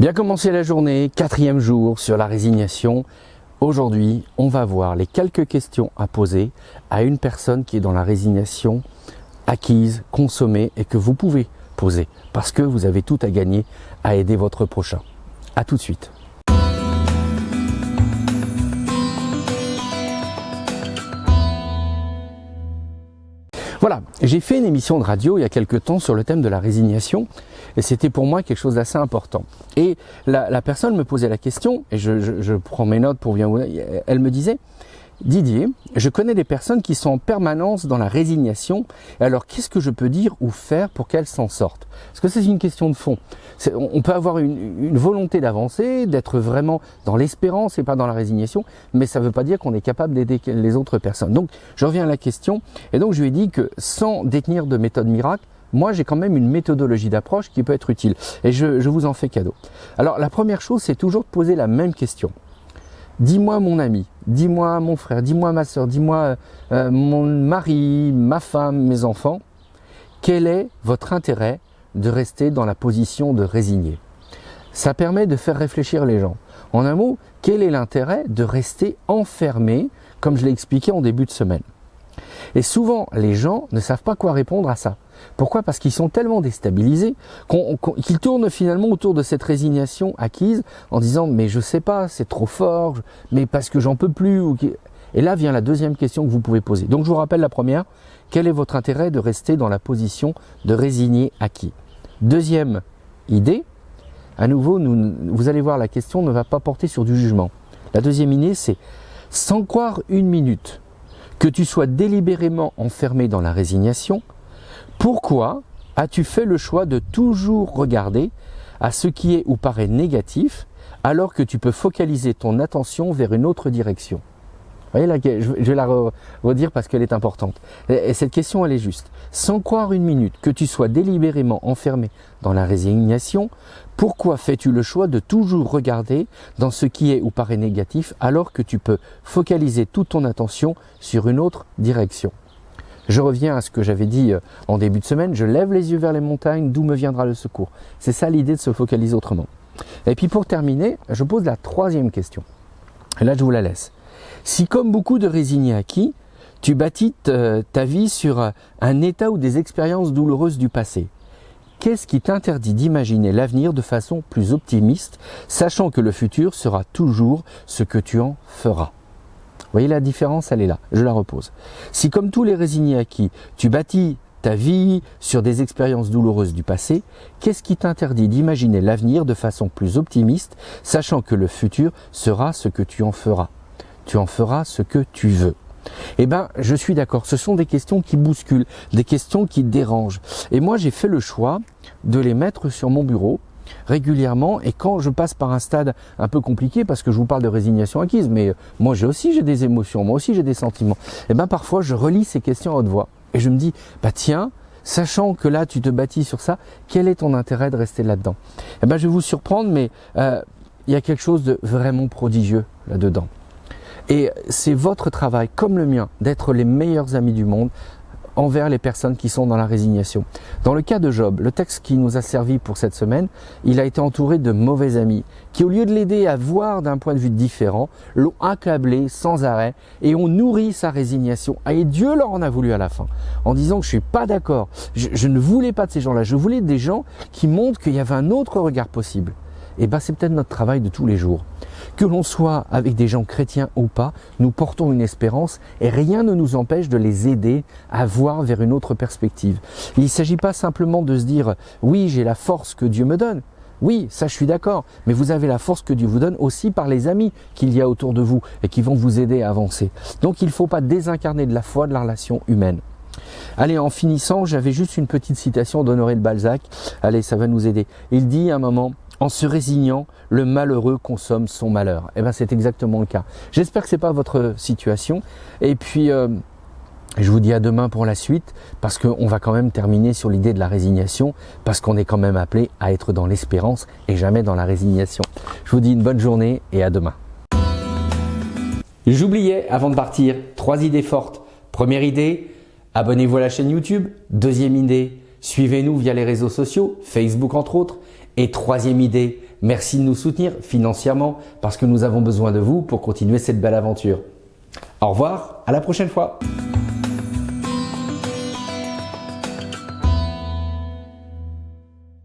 Bien commencer la journée, 4e jour sur la résignation. Aujourd'hui, on va voir les quelques questions à poser à une personne qui est dans la résignation acquise, consommée et que vous pouvez poser parce que vous avez tout à gagner à aider votre prochain. À tout de suite. Voilà, j'ai fait une émission de radio il y a quelques temps sur le thème de la résignation et c'était pour moi quelque chose d'assez important. Et la personne me posait la question, et je prends mes notes pour bien vous dire, elle me disait « Didier, je connais des personnes qui sont en permanence dans la résignation, alors qu'est-ce que je peux dire ou faire pour qu'elles s'en sortent ?» Parce que c'est une question de fond. On peut avoir une volonté d'avancer, d'être vraiment dans l'espérance et pas dans la résignation, mais ça ne veut pas dire qu'on est capable d'aider les autres personnes. Donc je reviens à la question, et donc je lui ai dit que sans détenir de méthode miracle, moi j'ai quand même une méthodologie d'approche qui peut être utile, et je vous en fais cadeau. Alors la première chose, c'est toujours de poser la même question. Dis-moi mon ami, dis-moi mon frère, dis-moi ma soeur, dis-moi mon mari, ma femme, mes enfants, quel est votre intérêt de rester dans la position de résigné? Ça permet de faire réfléchir les gens. En un mot, quel est l'intérêt de rester enfermé, comme je l'ai expliqué en début de semaine? Et souvent, les gens ne savent pas quoi répondre à ça. Pourquoi? Parce qu'ils sont tellement déstabilisés qu'ils tournent finalement autour de cette résignation acquise en disant « mais je sais pas, c'est trop fort, mais parce que j'en peux plus ». Et là vient la deuxième question que vous pouvez poser. Donc je vous rappelle la première, quel est votre intérêt de rester dans la position de résigné acquis? Deuxième idée, à nouveau, vous allez voir, la question ne va pas porter sur du jugement. La deuxième idée, c'est sans croire une minute que tu sois délibérément enfermé dans la résignation, pourquoi as-tu fait le choix de toujours regarder à ce qui est ou paraît négatif alors que tu peux focaliser ton attention vers une autre direction? Vous voyez là, je vais la redire parce qu'elle est importante. Et cette question, elle est juste. Sans croire une minute que tu sois délibérément enfermé dans la résignation, pourquoi fais-tu le choix de toujours regarder dans ce qui est ou paraît négatif alors que tu peux focaliser toute ton attention sur une autre direction? Je reviens à ce que j'avais dit en début de semaine, je lève les yeux vers les montagnes, d'où me viendra le secours. C'est ça l'idée de se focaliser autrement. Et puis pour terminer, je pose la troisième question. Et là, je vous la laisse. Si comme beaucoup de résignés acquis, tu bâtis ta vie sur un état ou des expériences douloureuses du passé, qu'est-ce qui t'interdit d'imaginer l'avenir de façon plus optimiste, sachant que le futur sera toujours ce que tu en feras? Vous voyez la différence, elle est là, je la repose. Si comme tous les résignés acquis, tu bâtis ta vie sur des expériences douloureuses du passé, qu'est-ce qui t'interdit d'imaginer l'avenir de façon plus optimiste, sachant que le futur sera ce que tu en feras? Tu en feras ce que tu veux. Eh bien, je suis d'accord, ce sont des questions qui bousculent, des questions qui dérangent. Et moi, j'ai fait le choix de les mettre sur mon bureau régulièrement, et quand je passe par un stade un peu compliqué, parce que je vous parle de résignation acquise, mais moi j'ai des émotions, moi aussi j'ai des sentiments, et bien parfois je relis ces questions à haute voix et je me dis, bah tiens, sachant que là tu te bâtis sur ça, quel est ton intérêt de rester là-dedans? Et bien je vais vous surprendre, mais il y a quelque chose de vraiment prodigieux là-dedans. Et c'est votre travail, comme le mien, d'être les meilleurs amis du monde envers les personnes qui sont dans la résignation. Dans le cas de Job, le texte qui nous a servi pour cette semaine, il a été entouré de mauvais amis qui, au lieu de l'aider à voir d'un point de vue différent, l'ont accablé sans arrêt et ont nourri sa résignation. Et Dieu leur en a voulu à la fin, en disant que je ne suis pas d'accord, je ne voulais pas de ces gens-là, je voulais des gens qui montrent qu'il y avait un autre regard possible. Et bien c'est peut-être notre travail de tous les jours. Que l'on soit avec des gens chrétiens ou pas, nous portons une espérance et rien ne nous empêche de les aider à voir vers une autre perspective. Il ne s'agit pas simplement de se dire « oui, j'ai la force que Dieu me donne ». Oui, ça je suis d'accord, mais vous avez la force que Dieu vous donne aussi par les amis qu'il y a autour de vous et qui vont vous aider à avancer. Donc il ne faut pas désincarner de la foi, de la relation humaine. Allez, en finissant, j'avais juste une petite citation d'Honoré de Balzac. Allez, ça va nous aider. Il dit à un moment: en se résignant, le malheureux consomme son malheur. Eh bien, c'est exactement le cas. J'espère que ce n'est pas votre situation. Et puis, je vous dis à demain pour la suite, parce qu'on va quand même terminer sur l'idée de la résignation, parce qu'on est quand même appelé à être dans l'espérance et jamais dans la résignation. Je vous dis une bonne journée et à demain. J'oubliais, avant de partir, 3 idées fortes. Première idée, abonnez-vous à la chaîne YouTube. Deuxième idée, suivez-nous via les réseaux sociaux, Facebook entre autres. Et troisième idée, Merci de nous soutenir financièrement parce que nous avons besoin de vous pour continuer cette belle aventure. Au revoir, à la prochaine fois.